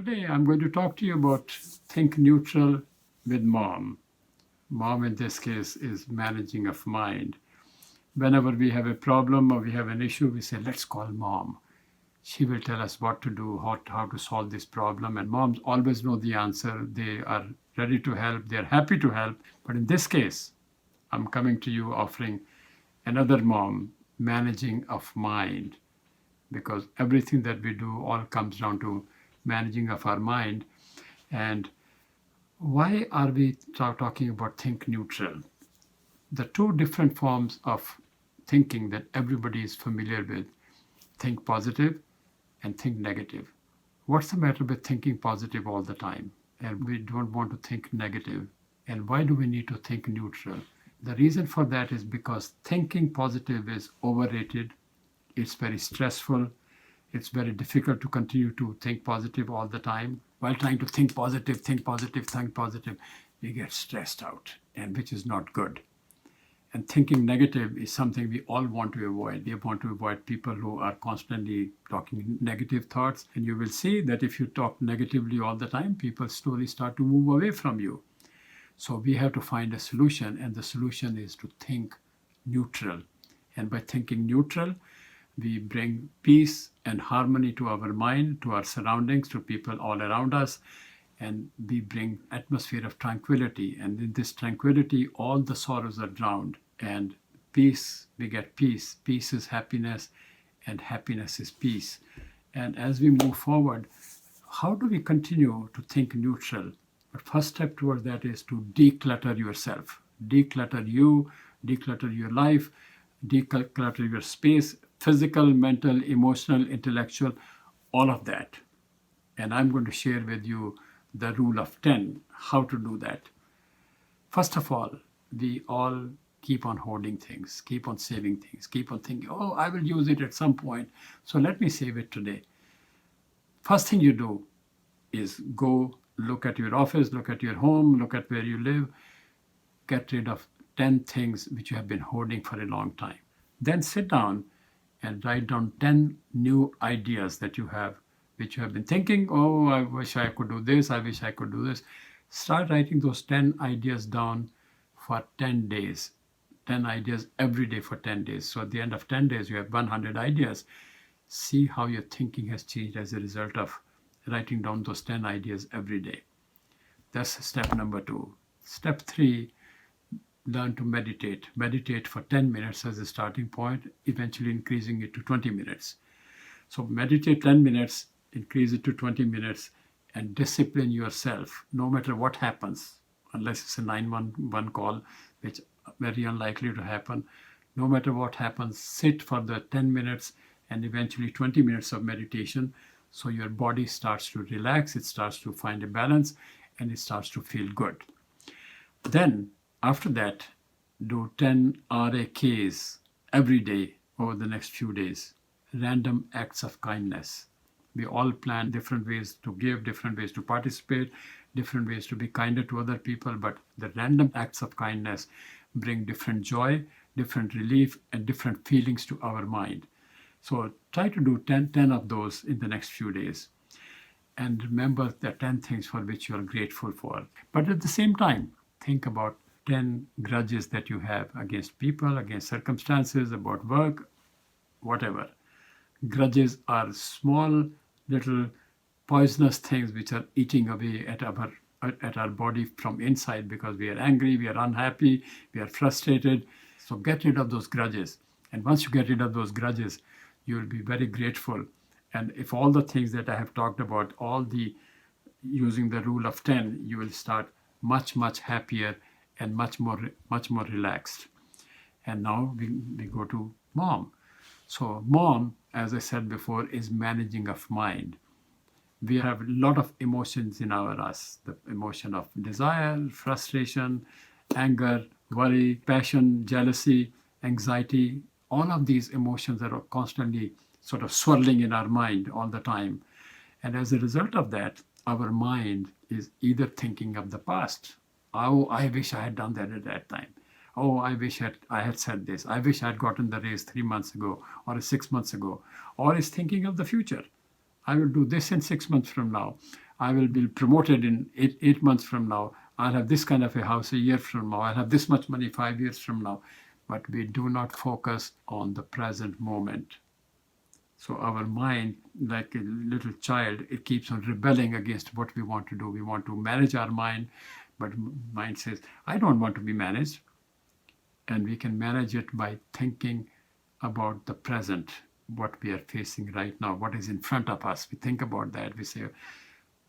Today I'm going to talk to you about think neutral with mom. Mom in this case is managing of mind. Whenever we have a problem or we have an issue, we say, let's call mom. She will tell us what to do, how to solve this problem. And moms always know the answer. They are ready to help. They're happy to help. But in this case, I'm coming to you offering another mom, managing of mind, because everything that we do all comes down to managing of our mind. And why are we talking about think neutral? The two different forms of thinking that everybody is familiar with, think positive and think negative. What's the matter with thinking positive all the time? And we don't want to think negative. And why do we need to think neutral? The reason for that is because thinking positive is overrated. It's very stressful. It's very difficult to continue to think positive all the time. While trying to think positive, we get stressed out, and which is not good. And thinking negative is something we all want to avoid. We want to avoid people who are constantly talking negative thoughts. And you will see that if you talk negatively all the time, people slowly start to move away from you. So we have to find a solution, and the solution is to think neutral. And by thinking neutral, we bring peace and harmony to our mind, to our surroundings, to people all around us, and we bring atmosphere of tranquility. And in this tranquility, all the sorrows are drowned. And peace, we get peace. Peace is happiness, and happiness is peace. And as we move forward, how do we continue to think neutral? The first step toward that is to declutter yourself. Declutter you, declutter your life, declutter your space, physical, mental, emotional, intellectual, all of that. And I'm going to share with you the rule of 10, how to do that. First of all, we all keep on hoarding things, keep on saving things, keep on thinking, oh, I will use it at some point, so let me save it today. First thing you do is go look at your office, look at your home, look at where you live, get rid of 10 things which you have been hoarding for a long time. Then sit down and write down 10 new ideas that you have, which you have been thinking, oh, I wish I could do this, I wish I could do this. Start writing those 10 ideas down for 10 days. 10 ideas every day for 10 days. So at the end of 10 days, you have 100 ideas. See how your thinking has changed as a result of writing down those 10 ideas every day. That's step number 2. Step 3, learn to meditate. Meditate for 10 minutes as a starting point, eventually increasing it to 20 minutes. So meditate 10 minutes, increase it to 20 minutes, and discipline yourself no matter what happens, unless it's a 911 call, which very unlikely to happen. No matter what happens, sit for the 10 minutes and eventually 20 minutes of meditation, so your body starts to relax, it starts to find a balance, and it starts to feel good. Then, after that, do 10 RAKs every day over the next few days. Random acts of kindness. We all plan different ways to give, different ways to participate, different ways to be kinder to other people, but the random acts of kindness bring different joy, different relief, and different feelings to our mind. So try to do 10 of those in the next few days. And remember the 10 things for which you are grateful for. But at the same time, think about 10 grudges that you have against people, against circumstances, about work, whatever. Grudges are small, little poisonous things which are eating away at our body from inside, because we are angry, we are unhappy, we are frustrated. So get rid of those grudges. And once you get rid of those grudges, you will be very grateful. And if all the things that I have talked about, using the rule of 10, you will start much, much happier and much more relaxed. And now we go to mom. So mom, as I said before, is managing of mind. We have a lot of emotions in us, the emotion of desire, frustration, anger, worry, passion, jealousy, anxiety. All of these emotions are constantly sort of swirling in our mind all the time. And as a result of that, our mind is either thinking of the past. Oh, I wish I had done that at that time. Oh, I wish I had said this. I wish I had gotten the raise 3 months ago or 6 months ago. Or is thinking of the future. I will do this in 6 months from now. I will be promoted in 8 months from now. I'll have this kind of a house a year from now. I'll have this much money 5 years from now. But we do not focus on the present moment. So our mind, like a little child, it keeps on rebelling against what we want to do. We want to manage our mind, but mind says, I don't want to be managed. And we can manage it by thinking about the present, what we are facing right now, what is in front of us. We think about that. We say,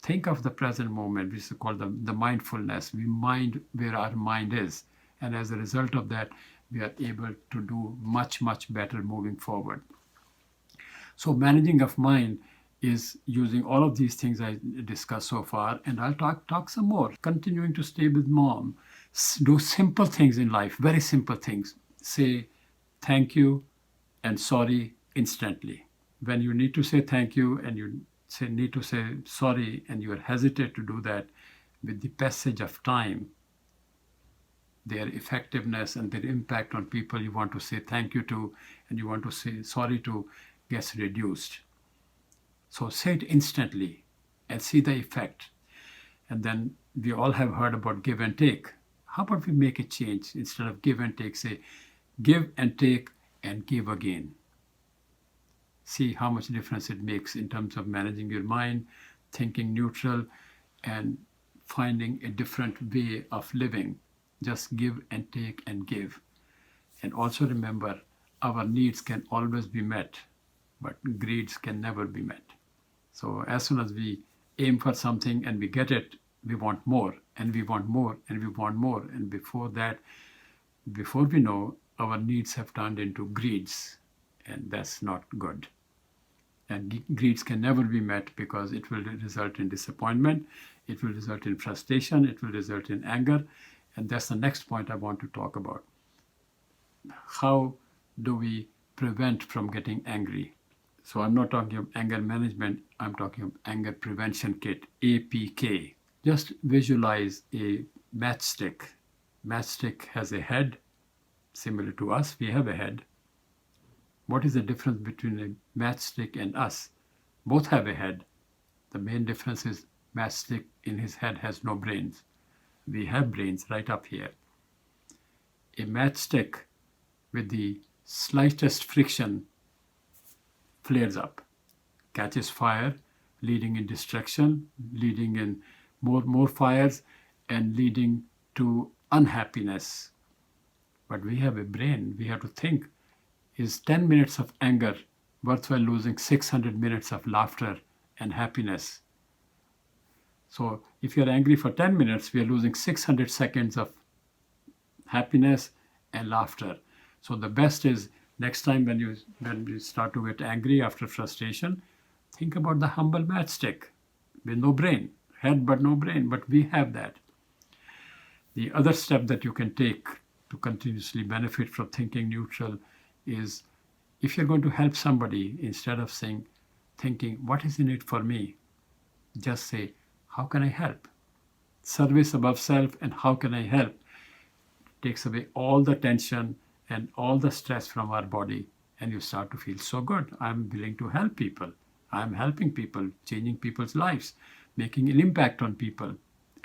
think of the present moment, which is called the mindfulness. We mind where our mind is. And as a result of that, we are able to do much, much better moving forward. So managing of mind is using all of these things I discussed so far, and I'll talk some more. Continuing to stay with mom. Do simple things in life, very simple things. Say thank you and sorry instantly. When you need to say thank you and you need to say sorry and you are hesitant to do that, with the passage of time, their effectiveness and their impact on people you want to say thank you to and you want to say sorry to gets reduced. So say it instantly and see the effect. And then we all have heard about give and take. How about we make a change? Instead of give and take, say give and take and give again. See how much difference it makes in terms of managing your mind, thinking neutral, and finding a different way of living. Just give and take and give. And also remember, our needs can always be met, but greeds can never be met. So as soon as we aim for something and we get it, we want more, and we want more, and we want more. And before we know, our needs have turned into greeds, and that's not good. And greeds can never be met because it will result in disappointment, it will result in frustration, it will result in anger. And that's the next point I want to talk about. How do we prevent from getting angry? So I'm not talking of anger management, I'm talking of anger prevention kit, APK. Just visualize a matchstick. Matchstick has a head, similar to us, we have a head. What is the difference between a matchstick and us? Both have a head. The main difference is matchstick in his head has no brains. We have brains right up here. A matchstick with the slightest friction flares up, catches fire, leading in destruction, leading in more fires, and leading to unhappiness. But we have a brain. We have to think, is 10 minutes of anger worthwhile losing 600 minutes of laughter and happiness? So if you're angry for 10 minutes, we are losing 600 seconds of happiness and laughter. So the best is next time when you start to get angry after frustration, think about the humble matchstick with no brain, head but no brain, but we have that. The other step that you can take to continuously benefit from thinking neutral is, if you're going to help somebody, instead of thinking, what is in it for me? Just say, how can I help? Service above self and how can I help takes away all the tension and all the stress from our body, and you start to feel so good. I'm willing to help people. I'm helping people, changing people's lives, making an impact on people.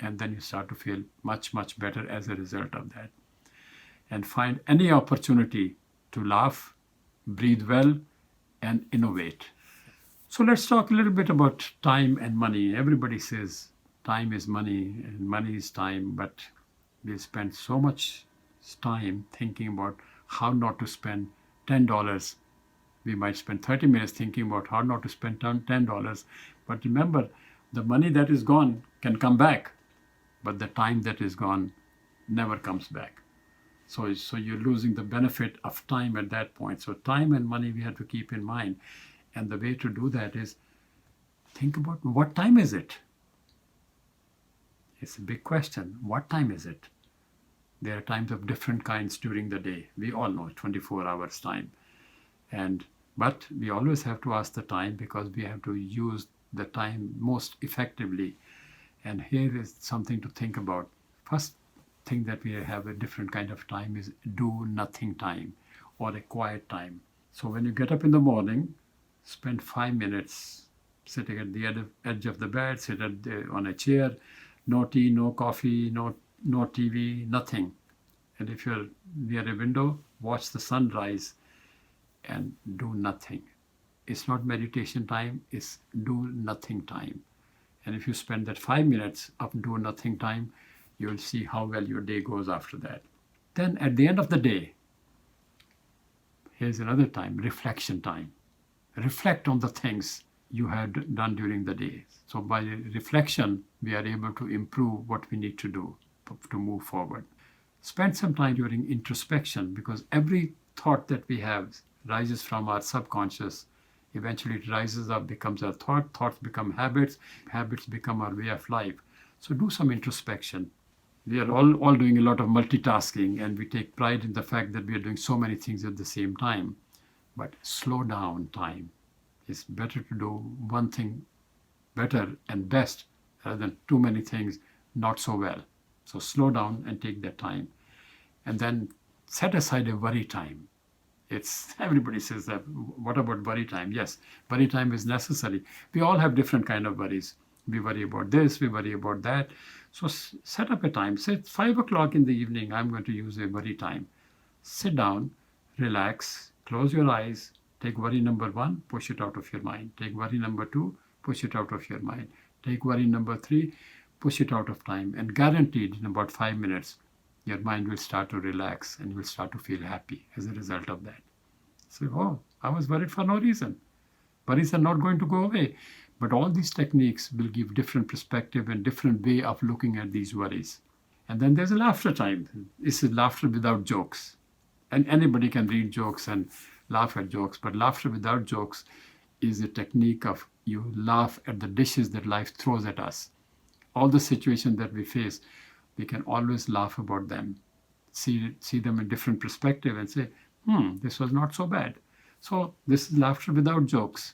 And then you start to feel much, much better as a result of that. And find any opportunity to laugh, breathe well, and innovate. So let's talk a little bit about time and money. Everybody says time is money and money is time, but we spend so much time thinking about how not to spend $10. We might spend 30 minutes thinking about how not to spend $10. But remember, the money that is gone can come back, but the time that is gone never comes back. So you're losing the benefit of time at that point. So time and money we have to keep in mind. And the way to do that is think about, what time is it? It's a big question. What time is it? There are times of different kinds during the day. We all know 24 hours time. But we always have to ask the time because we have to use the time most effectively. And here is something to think about. First thing that we have a different kind of time is do nothing time or a quiet time. So when you get up in the morning, spend 5 minutes sitting at the edge of the bed, on a chair, no tea, no coffee, no TV, nothing. And if you're near a window, watch the sunrise and do nothing. It's not meditation time, it's do nothing time. And if you spend that 5 minutes of do nothing time, you'll see how well your day goes after that. Then at the end of the day, here's another time, reflection time. Reflect on the things you had done during the day. So by reflection, we are able to improve what we need to do to move forward. Spend some time during introspection, because every thought that we have rises from our subconscious. Eventually it rises up, becomes our thoughts become habits become our way of life. So do some introspection. We are all doing a lot of multitasking, and we take pride in the fact that we are doing so many things at the same time. But slow down time. It's better to do one thing better and best rather than too many things not so well. So slow down and take that time. And then set aside a worry time. Everybody says that, what about worry time? Yes, worry time is necessary. We all have different kind of worries. We worry about this, we worry about that. So set up a time. Say 5 o'clock in the evening, I'm going to use a worry time. Sit down, relax, close your eyes, take worry number 1, push it out of your mind. Take worry number 2, push it out of your mind. Take worry number 3, push it out of time. And guaranteed in about 5 minutes, your mind will start to relax and you will start to feel happy as a result of that. So, oh, I was worried for no reason. Worries are not going to go away. But all these techniques will give different perspective and different way of looking at these worries. And then there's a laughter time. This is laughter without jokes. And anybody can read jokes and laugh at jokes, but laughter without jokes is a technique of you laugh at the dishes that life throws at us. All the situations that we face, we can always laugh about them, see them in different perspective and say, this was not so bad. So this is laughter without jokes.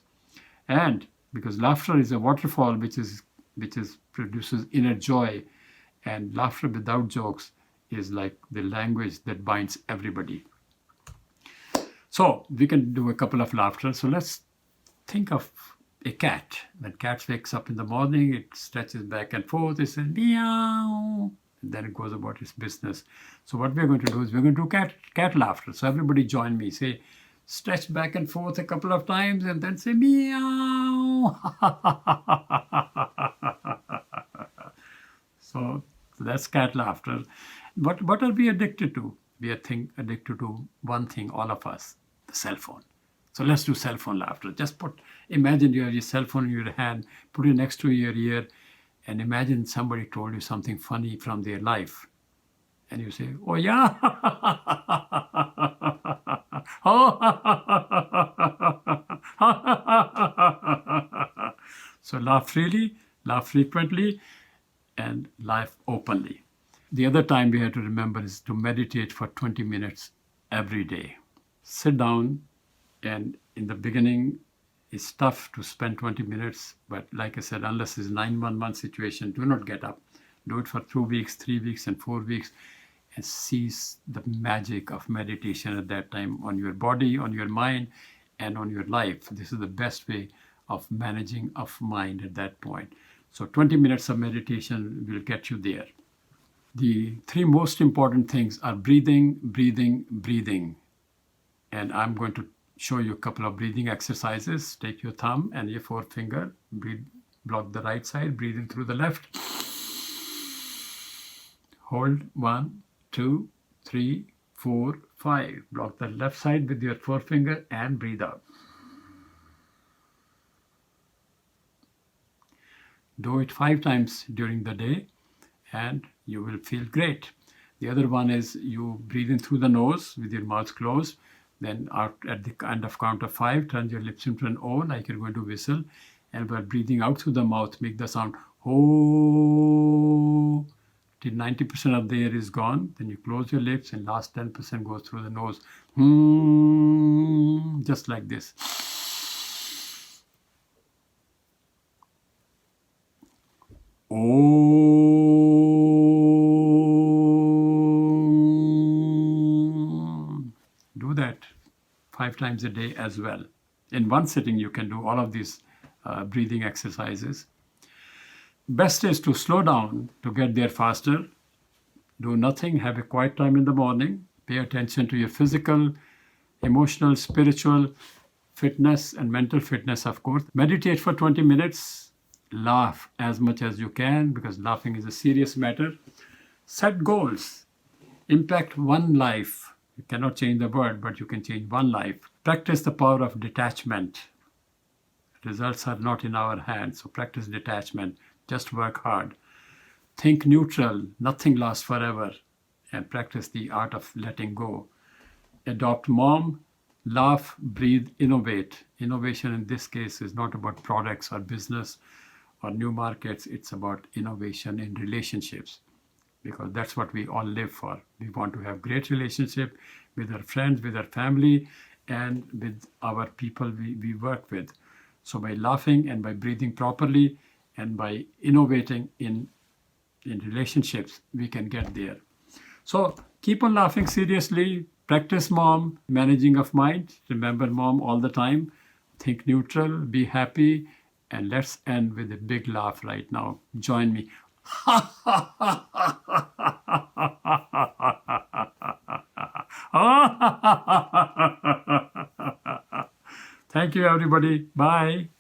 And because laughter is a waterfall which produces inner joy, and laughter without jokes is like the language that binds everybody. So we can do a couple of laughter. So let's think of a cat. When cat wakes up in the morning, it stretches back and forth, it says meow, and then it goes about its business. So what we're going to do is we're going to do cat laughter. So everybody join me. Say, stretch back and forth a couple of times and then say meow. So that's cat laughter. What are we addicted to? We are addicted to one thing, all of us, the cell phone. So let's do cell phone laughter. Just imagine you have your cell phone in your hand, put it next to your ear, and imagine somebody told you something funny from their life. And you say, oh yeah. So laugh freely, laugh frequently, and laugh openly. The other time we have to remember is to meditate for 20 minutes every day. Sit down, and in the beginning, it's tough to spend 20 minutes, but like I said, unless it's a 9-month situation, do not get up. Do it for 2 weeks, 3 weeks, and 4 weeks, and seize the magic of meditation at that time on your body, on your mind, and on your life. This is the best way of managing of mind at that point. So 20 minutes of meditation will get you there. The 3 most important things are breathing, breathing, breathing. And I'm going to show you a couple of breathing exercises. Take your thumb and your forefinger, breathe, block the right side, breathe in through the left. Hold 1, 2, 3, 4, 5. Block the left side with your forefinger and breathe out. Do it 5 times during the day and you will feel great. The other one is you breathe in through the nose with your mouth closed. Then at the end of count of 5, turn your lips into an O like you're going to whistle. And while breathing out through the mouth, make the sound ho. Till 90% of the air is gone. Then you close your lips and last 10% goes through the nose. Just like this. Do that 5 times a day as well. In one sitting, you can do all of these breathing exercises. Best is to slow down to get there faster. Do nothing, have a quiet time in the morning. Pay attention to your physical, emotional, spiritual fitness and mental fitness, of course. Meditate for 20 minutes. Laugh as much as you can because laughing is a serious matter. Set goals. Impact one life. You cannot change the world, but you can change one life. Practice the power of detachment. Results are not in our hands, so practice detachment. Just work hard. Think neutral. Nothing lasts forever. And practice the art of letting go. Adopt mom. Laugh, breathe, innovate. Innovation in this case is not about products or business or new markets. It's about innovation in relationships, because that's what we all live for. We want to have great relationship with our friends, with our family, and with our people we work with. So by laughing and by breathing properly and by innovating in relationships, we can get there. So keep on laughing seriously. Practice mom, managing of mind. Remember mom all the time. Think neutral, be happy, and let's end with a big laugh right now. Join me. Thank you, everybody. Bye.